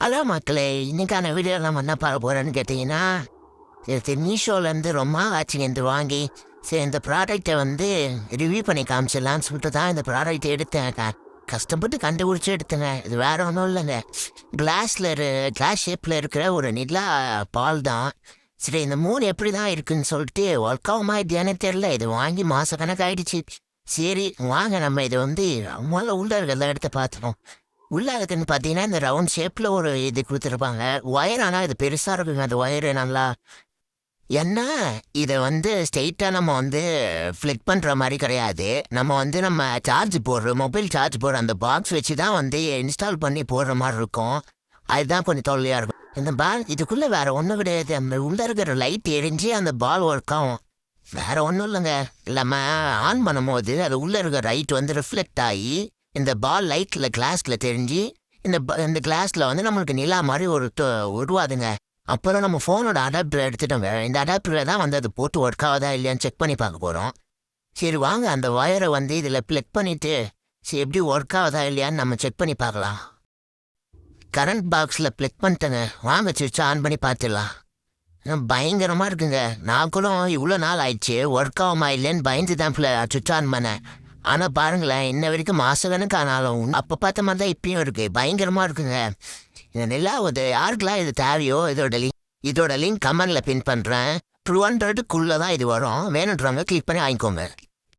Hello மக்களே, இன்னைக்கான video நம்ம என்ன பார்க்க போகிறோன்னு கேட்டிங்கன்னா, இது மீஷோலேருந்து ரொம்ப ஆச்சுங்க இந்த வாங்கி. சரி, இந்த ப்ராடக்டை வந்து ரிவ்யூ பண்ணி காமிச்சிடலான்னு சொல்லிட்டு தான் இந்த ப்ராடக்ட் எடுத்தேன். கஷ்டப்பட்டு கண்டுபிடிச்சி எடுத்தேங்க. இது வேறு ஒன்றும் இல்லைங்க. கிளாஸ் ஷேப்பில் இருக்கிற ஒரு நிலா பால் தான். சரி, இந்த மூணு எப்படி தான் இருக்குன்னு சொல்லிட்டு ஒர்க் ஆகுமா இல்லையானே தெரில. இது வாங்கி மாதக்கணக்காயிடுச்சு. சரி வாங்க, நம்ம இதை வந்து முதல்ல உள்ள இருக்கிறத எடுத்து பார்த்துப்போம். உள்ளே இருக்குன்னு பார்த்தீங்கன்னா, இந்த ரவுண்ட் ஷேப்பில் ஒரு இது கொடுத்துருப்பாங்க. ஒயர் ஆனால் இது பெருசாக இருக்குங்க. அந்த ஒயரு நல்லா ஏன்னா இதை வந்து ஸ்ட்ரெயிட்டாக நம்ம வந்து ஃப்ளிக் பண்ணுற மாதிரி கிடையாது. நம்ம சார்ஜ் போடுற மொபைல் சார்ஜ் போடுற அந்த பாக்ஸ் வச்சு தான் வந்து இன்ஸ்டால் பண்ணி போடுற மாதிரி இருக்கும். அதுதான் கொஞ்சம் தொல்லையாக இருக்கும். இந்த பால் இதுக்குள்ளே வேறு ஒன்றும் கிடையாது. அந்த உள்ளே இருக்கிற லைட் எரிஞ்சு அந்த பால் ஒர்க் ஆகும். வேறு ஒன்றும் இல்லைங்க. இல்லாமல் ஆன் பண்ணும்போது அது உள்ளே இருக்கிற லைட் வந்து ரிஃப்ளெக்ட் ஆகி இந்த பால் லைட்டில் கிளாஸில் தெரிஞ்சு இந்த கிளாஸில் வந்து நம்மளுக்கு நிலா மாதிரி உருவாதுங்க. அப்புறம் நம்ம ஃபோனோட அடாப்டர் எடுத்துட்டோங்க. இந்த அடாப்டரை தான் வந்து அது போட்டு ஒர்க் ஆகுதா இல்லையான்னு செக் பண்ணி பார்க்க போகிறோம். சரி வாங்க, அந்த ஒயரை வந்து இதில் ப்ளக் பண்ணிவிட்டு சரி எப்படி ஒர்க் ஆகுதா இல்லையான்னு நம்ம செக் பண்ணி பார்க்கலாம். கரண்ட் பாக்ஸில் ப்ளக் பண்ணிட்டேங்க. வாங்க சுவிட்ச் ஆன் பண்ணி பார்த்துடலாம். பயங்கரமாக இருக்குங்க. நான் கூட இவ்வளோ நாள் ஆயிடுச்சு ஒர்க் ஆகுமா இல்லைன்னு பயந்து தான் சுவிட்ச் ஆன் பண்ணேன். ஆனால் பாருங்களேன், இன்ன வரைக்கும் மாதக்கணக்கு ஆனாலும் அப்போ பார்த்த மாதிரி தான் இப்பயும் இருக்குது. பயங்கரமாக இருக்குங்க. இந்த நிலாவது யாருக்கெல்லாம் இது தேவையோ இதோட லிங்க் கமெண்டில் பின் பண்ணுறேன். 200க்குள்ளே தான் இது வரும். வேணுன்றவங்க கிளிக் பண்ணி வாங்கிக்கோங்க.